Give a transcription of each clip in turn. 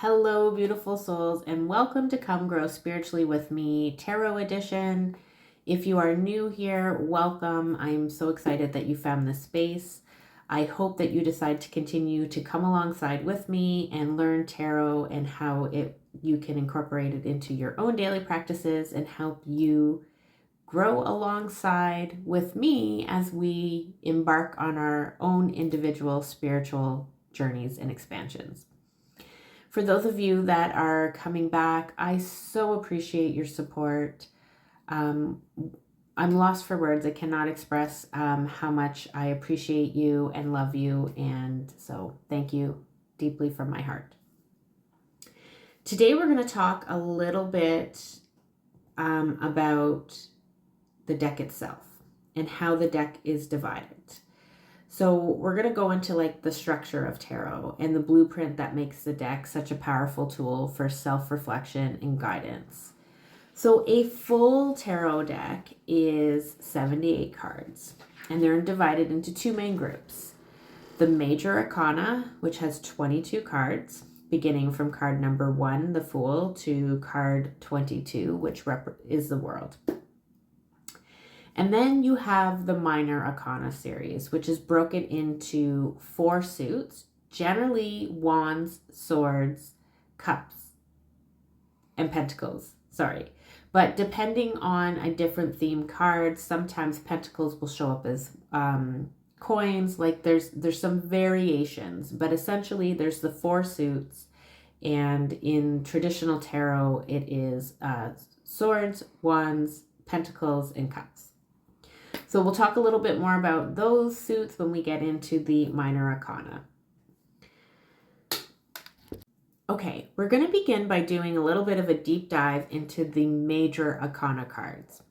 Hello, beautiful souls, and welcome to Come Grow Spiritually with Me, Tarot Edition. If you are new here, welcome. I'm so excited that you found this space. I hope that you decide to continue to come alongside with me and learn tarot and how you can incorporate it into your own daily practices and help you grow alongside with me as we embark on our own individual spiritual journeys and expansions. For those of you that are coming back, I so appreciate your support. I'm lost for words. I cannot express how much I appreciate you and love you. And so thank you deeply from my heart. Today we're going to talk a little bit about the deck itself and how the deck is divided. So we're going to go into like the structure of tarot and the blueprint that makes the deck such a powerful tool for self-reflection and guidance. So a full tarot deck is 78 cards, and they're divided into two main groups. The Major Arcana, which has 22 cards, beginning from card number 1, the Fool, to card 22, which is the World. And then you have the Minor Arcana series, which is broken into 4 suits, generally wands, swords, cups, and pentacles. But depending on a different theme card, sometimes pentacles will show up as coins. Like there's some variations, but essentially there's the 4 suits. And in traditional tarot, it is swords, wands, pentacles, and cups. So we'll talk a little bit more about those suits when we get into the Minor Arcana. Okay, we're going to begin by doing a little bit of a deep dive into the Major Arcana cards.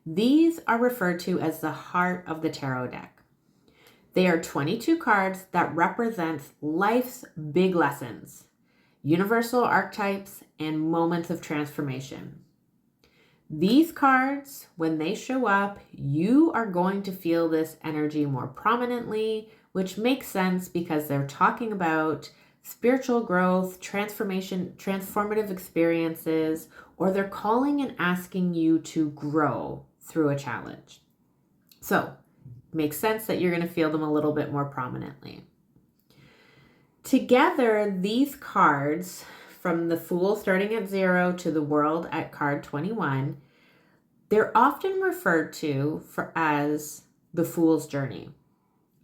These are referred to as the heart of the tarot deck. They are 22 cards that represent life's big lessons, universal archetypes, and moments of transformation. These cards, when they show up, you are going to feel this energy more prominently, which makes sense because they're talking about spiritual growth, transformation, transformative experiences, or they're calling and asking you to grow through a challenge. So, it makes sense that you're going to feel them a little bit more prominently. Together, these cards, from the Fool starting at 0 to the World at card 21, they're often referred to as the Fool's Journey,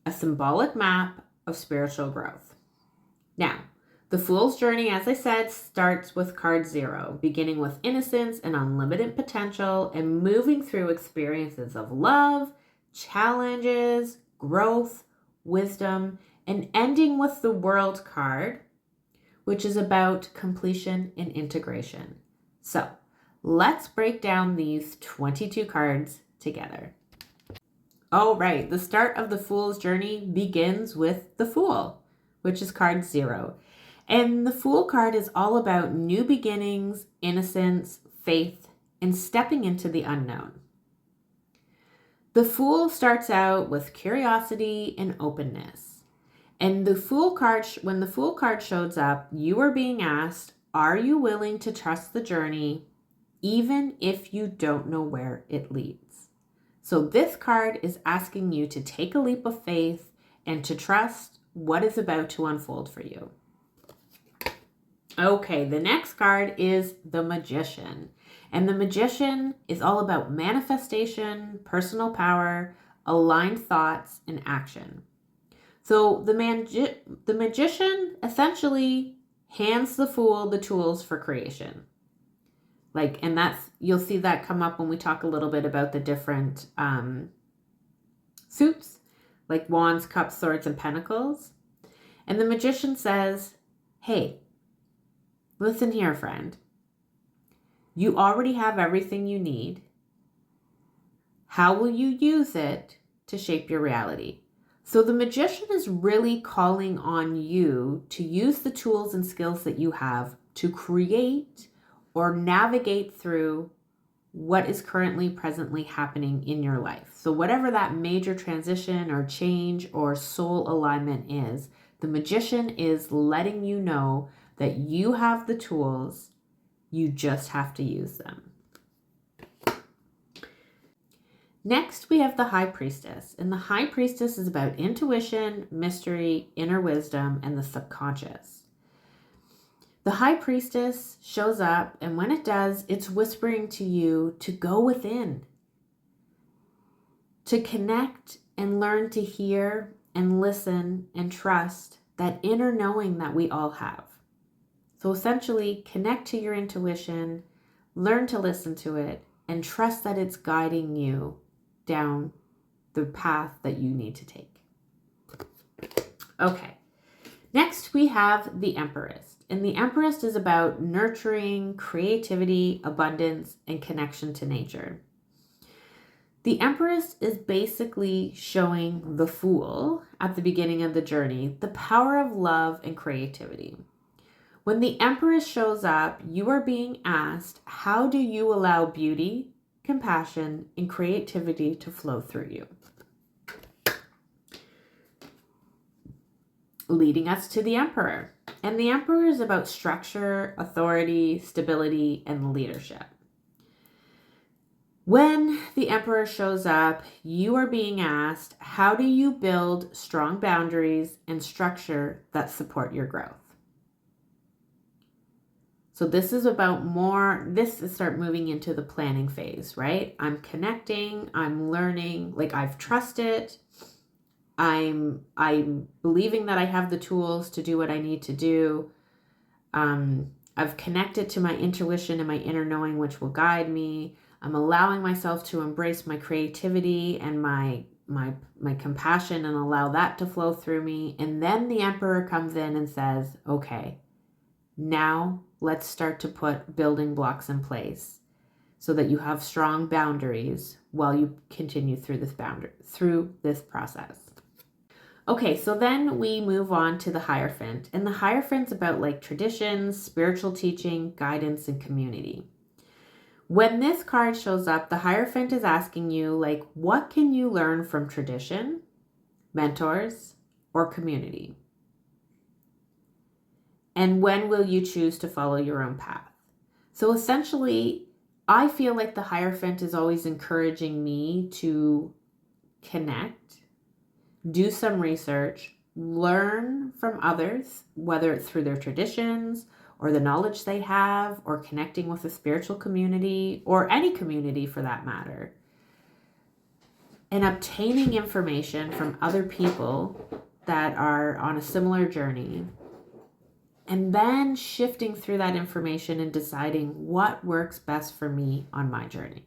a symbolic map of spiritual growth. Now, the Fool's Journey, as I said, starts with card 0, beginning with innocence and unlimited potential and moving through experiences of love, challenges, growth, wisdom, and ending with the World card, which is about completion and integration. So, let's break down these 22 cards together. All right, the start of the Fool's Journey begins with the Fool, which is card 0. And the Fool card is all about new beginnings, innocence, faith, and stepping into the unknown. The Fool starts out with curiosity and openness. And the Fool card, when the Fool card shows up, you are being asked, are you willing to trust the journey, even if you don't know where it leads? So this card is asking you to take a leap of faith and to trust what is about to unfold for you. Okay, the next card is the Magician. And the Magician is all about manifestation, personal power, aligned thoughts, and action. So the Magician essentially hands the Fool the tools for creation. And you'll see that come up when we talk a little bit about the different suits, like wands, cups, swords, and pentacles. And the Magician says, hey, listen here, friend. You already have everything you need. How will you use it to shape your reality? So the Magician is really calling on you to use the tools and skills that you have to create or navigate through what is currently presently happening in your life. So whatever that major transition or change or soul alignment is, the Magician is letting you know that you have the tools, you just have to use them. Next, we have the High Priestess. And the High Priestess is about intuition, mystery, inner wisdom, and the subconscious. The High Priestess shows up, and when it does, it's whispering to you to go within, to connect and learn to hear and listen and trust that inner knowing that we all have. So essentially, connect to your intuition, learn to listen to it, and trust that it's guiding you down the path that you need to take. Okay, next we have the Empress. And the Empress is about nurturing, creativity, abundance, and connection to nature. The Empress is basically showing the Fool at the beginning of the journey the power of love and creativity. When the Empress shows up, you are being asked, how do you allow beauty, compassion, and creativity to flow through you? Leading us to the Emperor. And the Emperor is about structure, authority, stability, and leadership. When the Emperor shows up, you are being asked, how do you build strong boundaries and structure that support your growth? So this is about this is start moving into the planning phase, right? I'm connecting, I'm learning, like I've trusted, I'm believing that I have the tools to do what I need to do. I've connected to my intuition and my inner knowing, which will guide me. I'm allowing myself to embrace my creativity and my compassion and allow that to flow through me. And then the Emperor comes in and says, okay, now let's start to put building blocks in place so that you have strong boundaries while you continue through this process. Okay, so then we move on to the Hierophant. And the Hierophant's about like traditions, spiritual teaching, guidance, and community. When this card shows up, the Hierophant is asking you, like, what can you learn from tradition, mentors, or community? And when will you choose to follow your own path? So essentially, I feel like the Hierophant is always encouraging me to connect, do some research, learn from others, whether it's through their traditions or the knowledge they have, or connecting with a spiritual community or any community for that matter, and obtaining information from other people that are on a similar journey, and then shifting through that information and deciding what works best for me on my journey.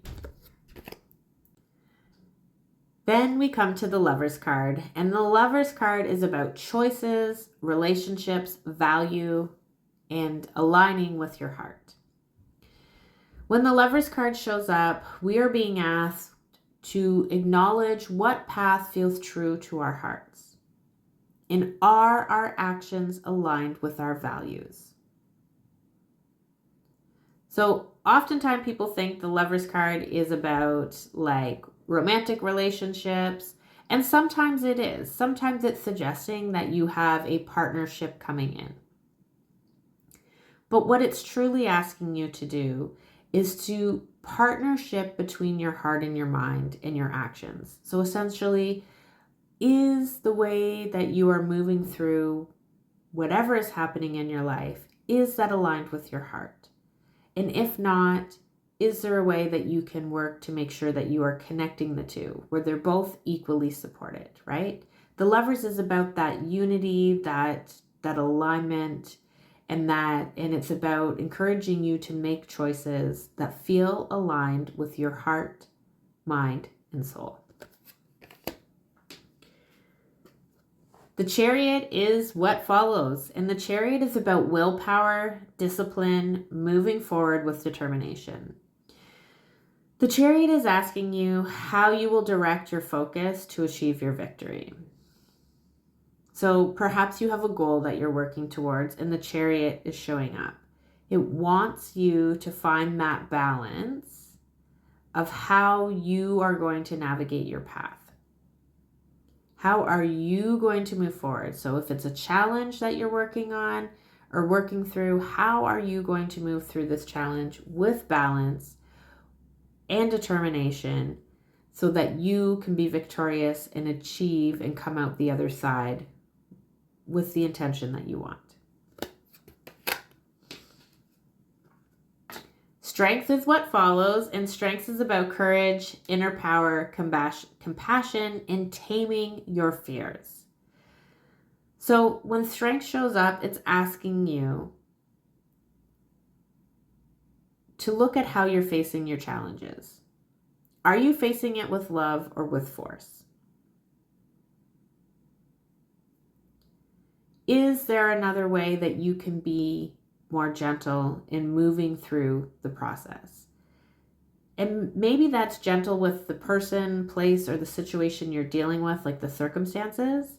Then we come to the Lover's card, and the Lover's card is about choices, relationships, value, and aligning with your heart. When the Lover's card shows up, we are being asked to acknowledge what path feels true to our hearts. And are our actions aligned with our values? So oftentimes people think the Lover's card is about like romantic relationships, and sometimes it is. Sometimes it's suggesting that you have a partnership coming in. But what it's truly asking you to do is to partnership between your heart and your mind and your actions. So essentially, is the way that you are moving through whatever is happening in your life, is that aligned with your heart? And if not, is there a way that you can work to make sure that you are connecting the two, where they're both equally supported, right? The Lovers is about that unity, that alignment, and it's about encouraging you to make choices that feel aligned with your heart, mind, and soul. The Chariot is what follows, and the Chariot is about willpower, discipline, moving forward with determination. The Chariot is asking you how you will direct your focus to achieve your victory. So perhaps you have a goal that you're working towards, and the Chariot is showing up. It wants you to find that balance of how you are going to navigate your path. How are you going to move forward? So if it's a challenge that you're working on, or working through, how are you going to move through this challenge with balance and determination so that you can be victorious and achieve and come out the other side with the intention that you want. Strength is what follows, and strength is about courage, inner power, compassion, and taming your fears. So when strength shows up, it's asking you to look at how you're facing your challenges. Are you facing it with love or with force? Is there another way that you can be more gentle in moving through the process? And maybe that's gentle with the person, place, or the situation you're dealing with, like the circumstances.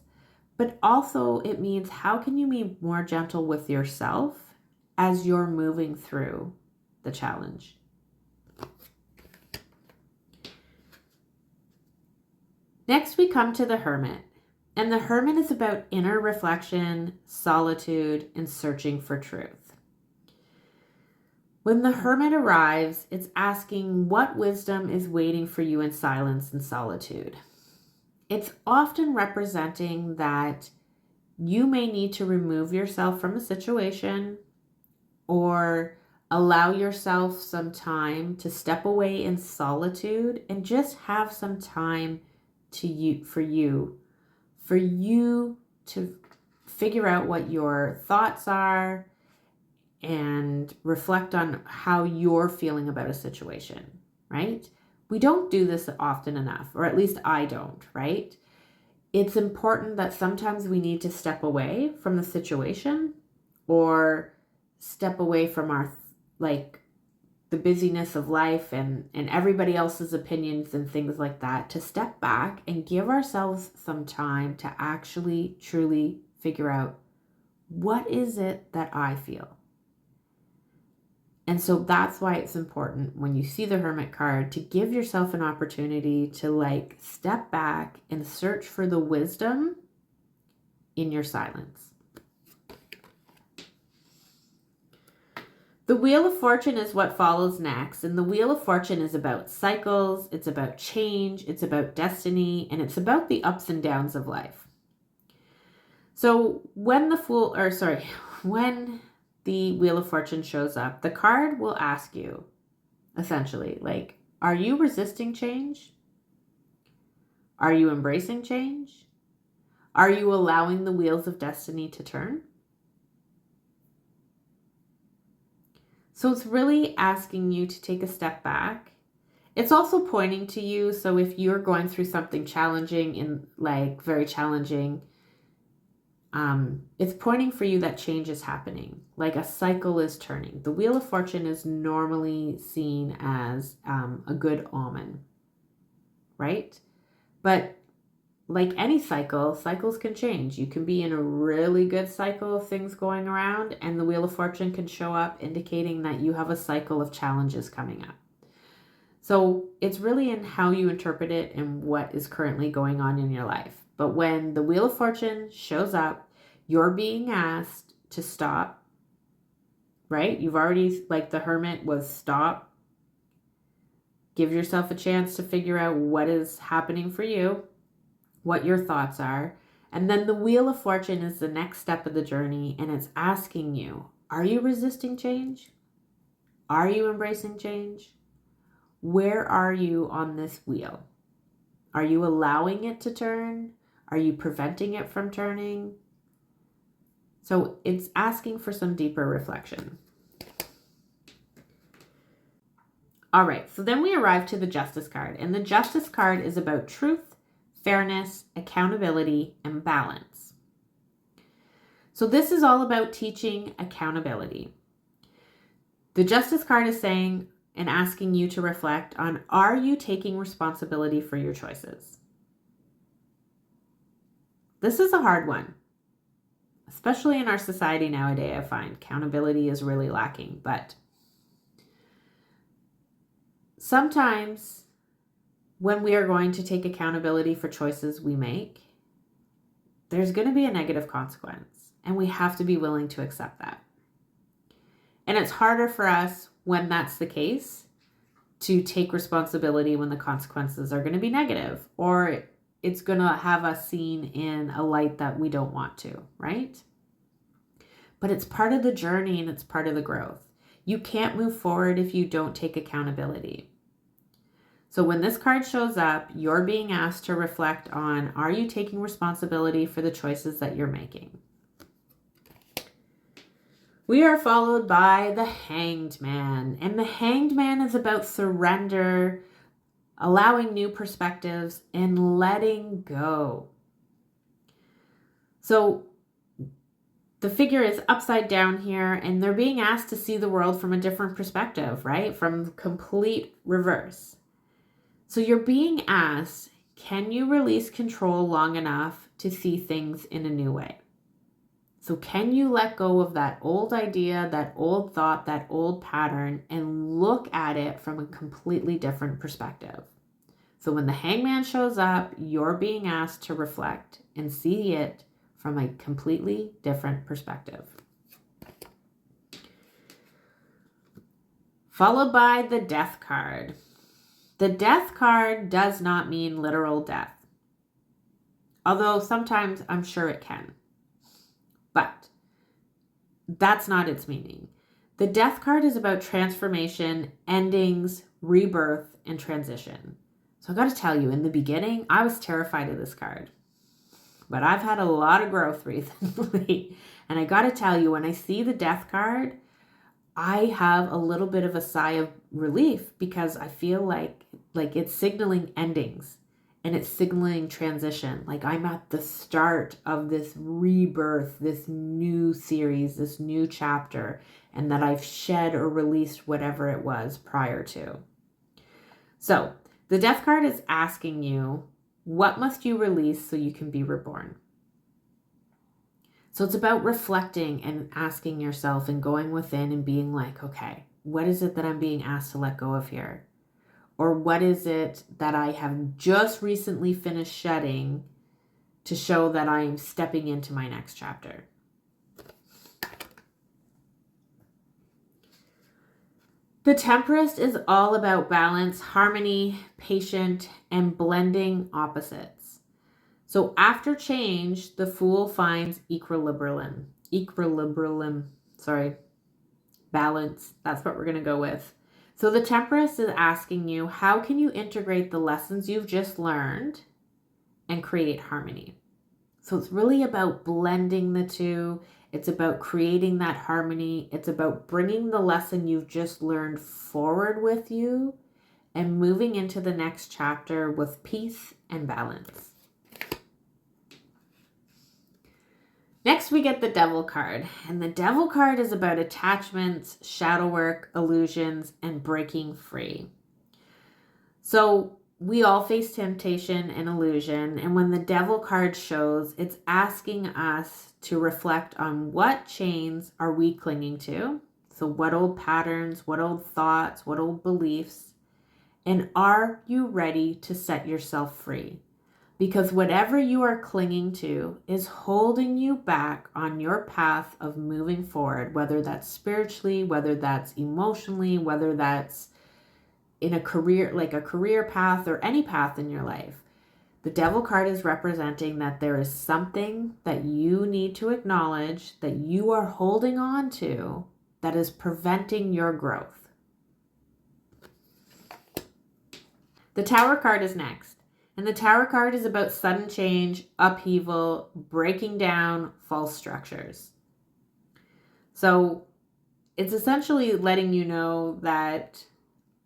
But also it means, how can you be more gentle with yourself as you're moving through the challenge? Next, we come to the Hermit. And the Hermit is about inner reflection, solitude, and searching for truth. When the Hermit arrives, it's asking what wisdom is waiting for you in silence and solitude. It's often representing that you may need to remove yourself from a situation or allow yourself some time to step away in solitude and just have some time for you to figure out what your thoughts are and reflect on how you're feeling about a situation, right? We don't do this often enough, or at least I don't, right? It's important that sometimes we need to step away from the situation or step away from our, the busyness of life and everybody else's opinions and things like that, to step back and give ourselves some time to actually truly figure out, what is it that I feel? And so that's why it's important when you see the Hermit card to give yourself an opportunity to step back and search for the wisdom in your silence. The Wheel of Fortune is what follows next. And the Wheel of Fortune is about cycles, it's about change, it's about destiny, and it's about the ups and downs of life. So when the Wheel of Fortune shows up, the card will ask you, essentially, are you resisting change? Are you embracing change? Are you allowing the wheels of destiny to turn? So it's really asking you to take a step back. It's also pointing to you. So if you're going through something challenging very challenging, it's pointing for you that change is happening, like a cycle is turning. The Wheel of Fortune is normally seen as a good omen, right? But like any cycles can change. You can be in a really good cycle of things going around, and the Wheel of Fortune can show up indicating that you have a cycle of challenges coming up. So it's really in how you interpret it and what is currently going on in your life. But when the Wheel of Fortune shows up, you're being asked to stop, right? You've already, the Hermit was stop. Give yourself a chance to figure out what is happening for you, what your thoughts are. And then the Wheel of Fortune is the next step of the journey, and it's asking you, are you resisting change? Are you embracing change? Where are you on this wheel? Are you allowing it to turn? Are you preventing it from turning? So it's asking for some deeper reflection. All right, so then we arrive to the Justice card, and the Justice card is about truth, fairness, accountability, and balance. So this is all about teaching accountability. The Justice card is saying and asking you to reflect on, are you taking responsibility for your choices? This is a hard one, especially in our society nowadays. I find accountability is really lacking, but sometimes when we are going to take accountability for choices we make, there's going to be a negative consequence. And we have to be willing to accept that. And it's harder for us when that's the case to take responsibility when the consequences are going to be negative, or it's going to have us seen in a light that we don't want to, right? But it's part of the journey and it's part of the growth. You can't move forward if you don't take accountability. So when this card shows up, you're being asked to reflect on, are you taking responsibility for the choices that you're making? We are followed by the Hanged Man. And the Hanged Man is about surrender, allowing new perspectives, and letting go. So the figure is upside down here, and they're being asked to see the world from a different perspective, right? From complete reverse. So you're being asked, can you release control long enough to see things in a new way? So can you let go of that old idea, that old thought, that old pattern, and look at it from a completely different perspective? So when the Hangman shows up, you're being asked to reflect and see it from a completely different perspective. Followed by the Death card. The Death card does not mean literal death, although sometimes I'm sure it can. But that's not its meaning. The Death card is about transformation, endings, rebirth, and transition. So I got to tell you, in the beginning, I was terrified of this card. But I've had a lot of growth recently. And I got to tell you, when I see the Death card, I have a little bit of a sigh of relief, because I feel like it's signaling endings and it's signaling transition. Like I'm at the start of this rebirth, this new series, this new chapter, and that I've shed or released whatever it was prior to. So the Death card is asking you, what must you release so you can be reborn? So it's about reflecting and asking yourself and going within and being like, okay, what is it that I'm being asked to let go of here? Or what is it that I have just recently finished shedding to show that I am stepping into my next chapter? The Temperance is all about balance, harmony, patience, and blending opposites. So after change, the Fool finds balance. That's what we're going to go with. So the Temperance is asking you, how can you integrate the lessons you've just learned and create harmony? So it's really about blending the two. It's about creating that harmony. It's about bringing the lesson you've just learned forward with you and moving into the next chapter with peace and balance. Next, we get the Devil card. And the Devil card is about attachments, shadow work, illusions, and breaking free. So we all face temptation and illusion. And when the Devil card shows, it's asking us to reflect on what chains are we clinging to. So what old patterns, what old thoughts, what old beliefs, and are you ready to set yourself free? Because whatever you are clinging to is holding you back on your path of moving forward, whether that's spiritually, whether that's emotionally, whether that's in a career, like a career path or any path in your life. The Devil card is representing that there is something that you need to acknowledge that you are holding on to that is preventing your growth. The Tower card is next. And the Tower card is about sudden change, upheaval, breaking down false structures. So it's essentially letting you know that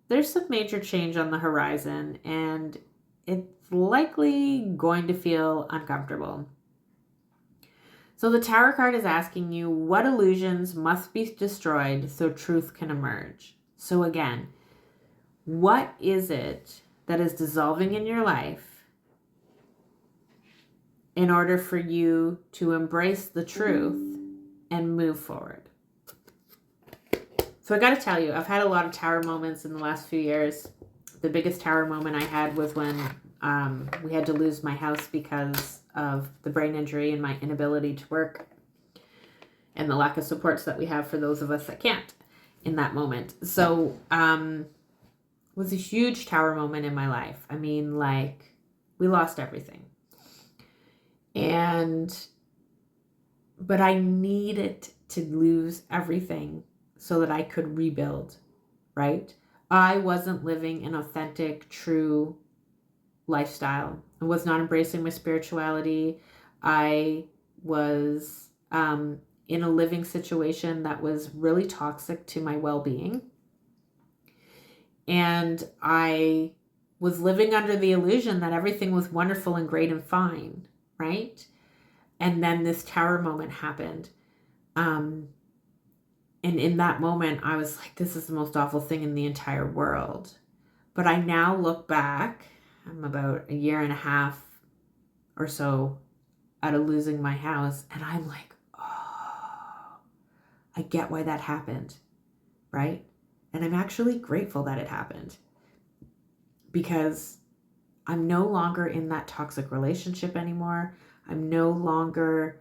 there's some major change on the horizon and it's likely going to feel uncomfortable. So the Tower card is asking you, what illusions must be destroyed so truth can emerge? So again, what is it that is dissolving in your life in order for you to embrace the truth and move forward? So I got to tell you, I've had a lot of tower moments in the last few years. The biggest tower moment I had was when we had to lose my house because of the brain injury and my inability to work. and the lack of supports that we have for those of us that can't in that moment. So it was a huge tower moment in my life. I mean, like, we lost everything. But I needed to lose everything so that I could rebuild, right? I wasn't living an authentic, true lifestyle. I was not embracing my spirituality. I was in a living situation that was really toxic to my well-being. And I was living under the illusion that everything was wonderful and great and fine, right? And then this tower moment happened. And in that moment, I was like, this is the most awful thing in the entire world. But I now look back, I'm about a year and a half or so out of losing my house, and I'm like, oh, I get why that happened, right? And I'm actually grateful that it happened, because I'm no longer in that toxic relationship anymore. I'm no longer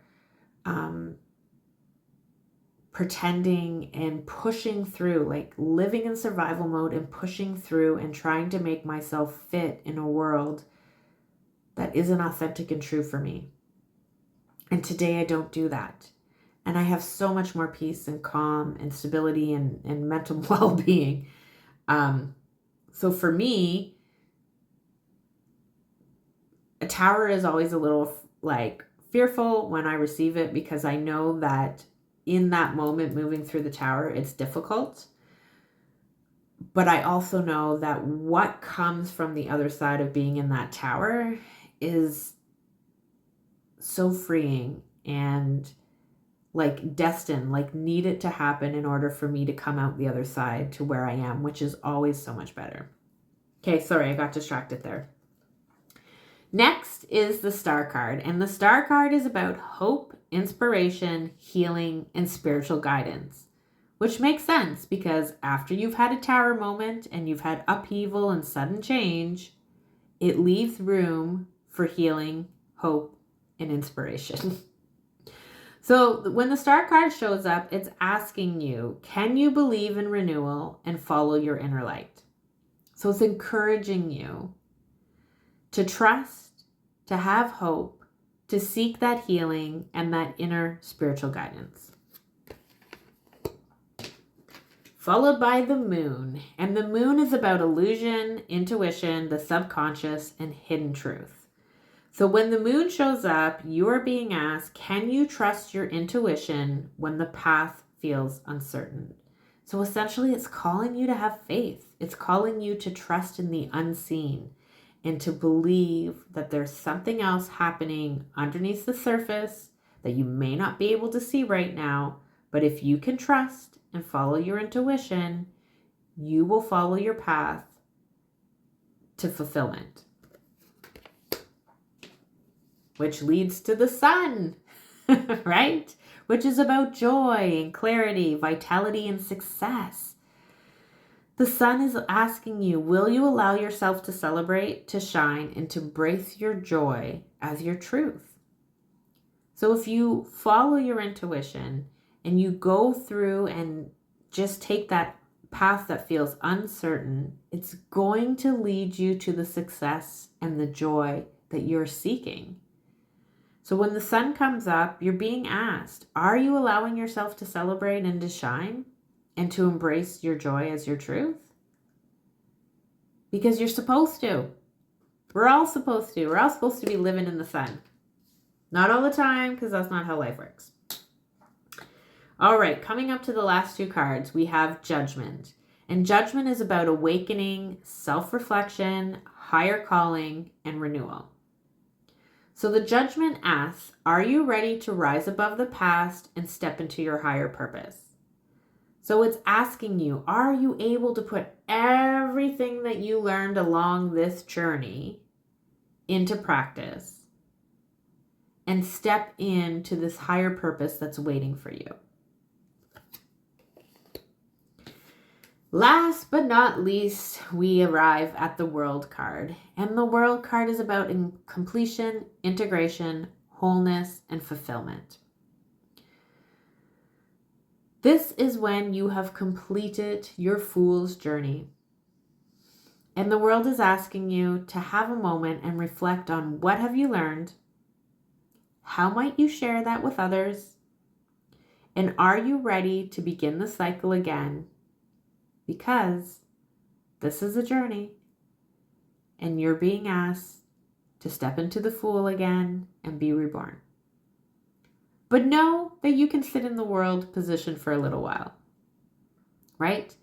pretending and pushing through, like living in survival mode and pushing through and trying to make myself fit in a world that isn't authentic and true for me. And today I don't do that. And I have so much more peace and calm and stability and mental well-being. So for me, a tower is always a little like fearful when I receive it, because I know that in that moment moving through the tower, it's difficult. But I also know that what comes from the other side of being in that tower is so freeing and like destined, like needed to happen in order for me to come out the other side to where I am, which is always so much better. Okay, sorry, I got distracted there. Next is the Star card, and the Star card is about hope, inspiration, healing, and spiritual guidance, which makes sense because after you've had a tower moment and you've had upheaval and sudden change, it leaves room for healing, hope, and inspiration. So when the Star card shows up, it's asking you, can you believe in renewal and follow your inner light? So it's encouraging you to trust, to have hope, to seek that healing and that inner spiritual guidance. Followed by the Moon. And the Moon is about illusion, intuition, the subconscious, and hidden truth. So when the Moon shows up, you are being asked, can you trust your intuition when the path feels uncertain? So essentially, it's calling you to have faith. It's calling you to trust in the unseen and to believe that there's something else happening underneath the surface that you may not be able to see right now. But if you can trust and follow your intuition, you will follow your path to fulfillment. Which leads to the Sun, right? Which is about joy and clarity, vitality and success. The Sun is asking you, will you allow yourself to celebrate, to shine, and to embrace your joy as your truth? So if you follow your intuition and you go through and just take that path that feels uncertain, it's going to lead you to the success and the joy that you're seeking. So when the Sun comes up, you're being asked, are you allowing yourself to celebrate and to shine and to embrace your joy as your truth? Because you're supposed to. We're all supposed to. We're all supposed to be living in the sun. Not all the time, because that's not how life works. All right, coming up to the last two cards, we have Judgment. And Judgment is about awakening, self-reflection, higher calling, and renewal. So the Judgment asks, are you ready to rise above the past and step into your higher purpose? So it's asking you, are you able to put everything that you learned along this journey into practice and step into this higher purpose that's waiting for you? Last but not least, we arrive at the World card. And the World card is about completion, integration, wholeness, and fulfillment. This is when you have completed your fool's journey. And the world is asking you to have a moment and reflect on what have you learned? How might you share that with others? And are you ready to begin the cycle again? Because this is a journey and you're being asked to step into the Fool again and be reborn. But know that you can sit in the world position for a little while, right?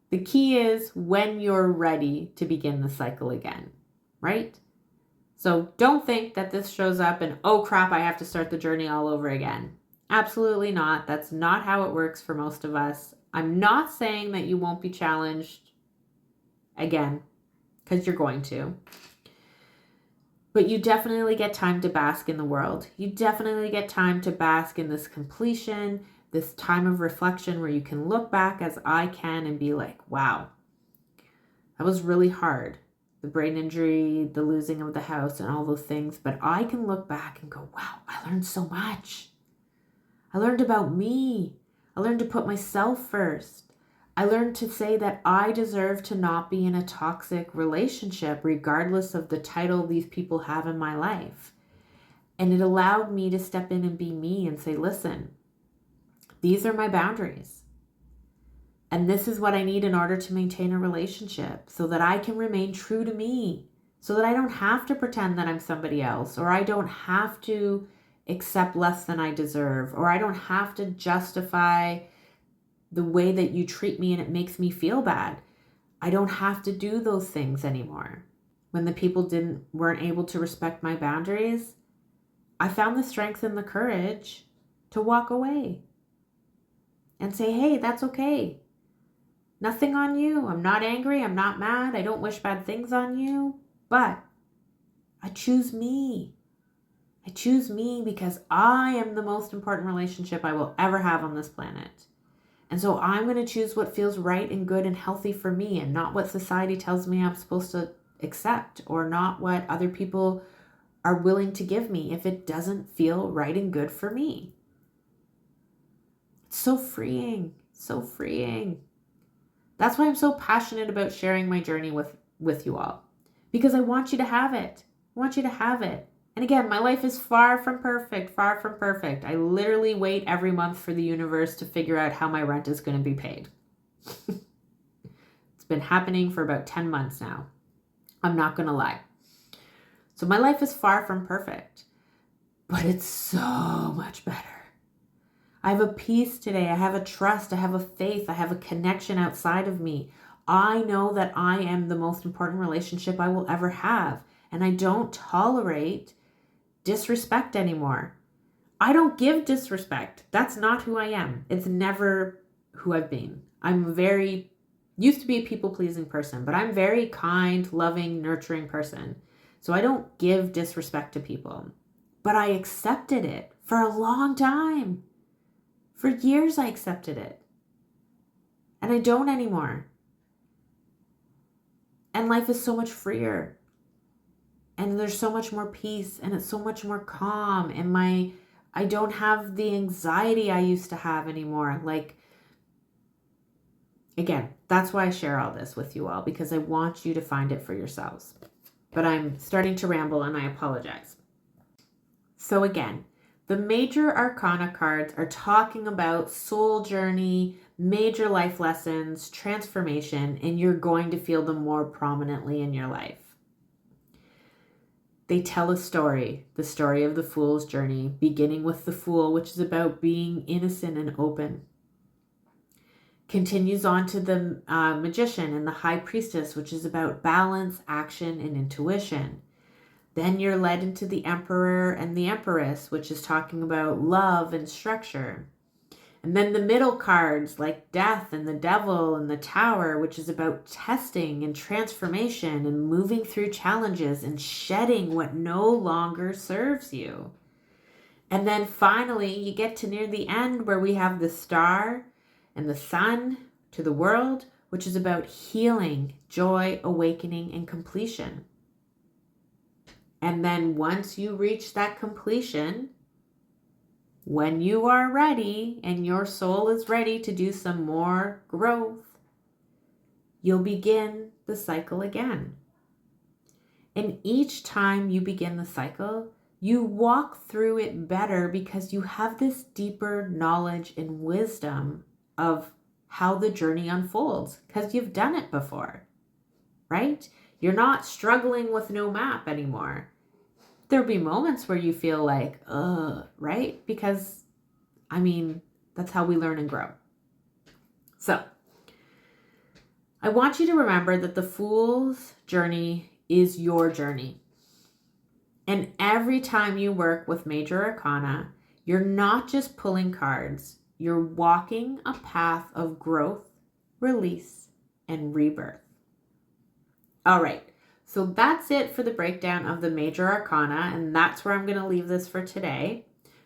The key is when you're ready to begin the cycle again, right? So don't think that this shows up and, oh crap, I have to start the journey all over again. Absolutely not. That's not how it works for most of us. I'm not saying that you won't be challenged again, because you're going to. But you definitely get time to bask in the world. You definitely get time to bask in this completion, this time of reflection where you can look back as I can and be like, wow, that was really hard. The brain injury, the losing of the house and all those things. But I can look back and go, wow, I learned so much. I learned about me. I learned to put myself first. I learned to say that I deserve to not be in a toxic relationship, regardless of the title these people have in my life. And it allowed me to step in and be me and say, listen, these are my boundaries. And this is what I need in order to maintain a relationship so that I can remain true to me, so that I don't have to pretend that I'm somebody else, or I don't have to accept less than I deserve, or I don't have to justify the way that you treat me and it makes me feel bad. I don't have to do those things anymore. When the people weren't able to respect my boundaries, I found the strength and the courage to walk away and say, hey, that's okay. Nothing on you. I'm not angry. I'm not mad. I don't wish bad things on you, but I choose me. I choose me because I am the most important relationship I will ever have on this planet. And so I'm going to choose what feels right and good and healthy for me, and not what society tells me I'm supposed to accept, or not what other people are willing to give me if it doesn't feel right and good for me. It's so freeing, so freeing. That's why I'm so passionate about sharing my journey with you all, because I want you to have it. I want you to have it. And again, my life is far from perfect, far from perfect. I literally wait every month for the universe to figure out how my rent is going to be paid. It's been happening for about 10 months now. I'm not going to lie. So my life is far from perfect, but it's so much better. I have a peace today. I have a trust. I have a faith. I have a connection outside of me. I know that I am the most important relationship I will ever have. And I don't tolerate disrespect anymore. I don't give disrespect. That's not who I am. It's never who I've been. Used to be a people-pleasing person, but I'm very kind, loving, nurturing person. So I don't give disrespect to people. But I accepted it for a long time. For years I accepted it. And I don't anymore. And life is so much freer. And there's so much more peace, and it's so much more calm. And I don't have the anxiety I used to have anymore. Again, that's why I share all this with you all, because I want you to find it for yourselves. But I'm starting to ramble and I apologize. So again, the Major Arcana cards are talking about soul journey, major life lessons, transformation, and you're going to feel them more prominently in your life. They tell a story, the story of the Fool's journey, beginning with the Fool, which is about being innocent and open. Continues on to the Magician and the High Priestess, which is about balance, action, and intuition. Then you're led into the Emperor and the Empress, which is talking about love and structure. And then the middle cards like Death and the Devil and the Tower, which is about testing and transformation and moving through challenges and shedding what no longer serves you. And then finally, you get to near the end where we have the Star and the Sun to the World, which is about healing, joy, awakening, and completion. And then once you reach that completion, when you are ready and your soul is ready to do some more growth, you'll begin the cycle again. And each time you begin the cycle, you walk through it better because you have this deeper knowledge and wisdom of how the journey unfolds because you've done it before, right? You're not struggling with no map anymore. There'll be moments where you feel like, right? Because, that's how we learn and grow. So, I want you to remember that the Fool's journey is your journey. And every time you work with Major Arcana, you're not just pulling cards, you're walking a path of growth, release, and rebirth. All right. So that's it for the breakdown of the Major Arcana, and that's where I'm going to leave this for today.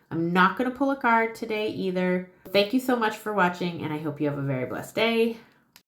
I'm not going to pull a card today either. Thank you so much for watching, and I hope you have a very blessed day.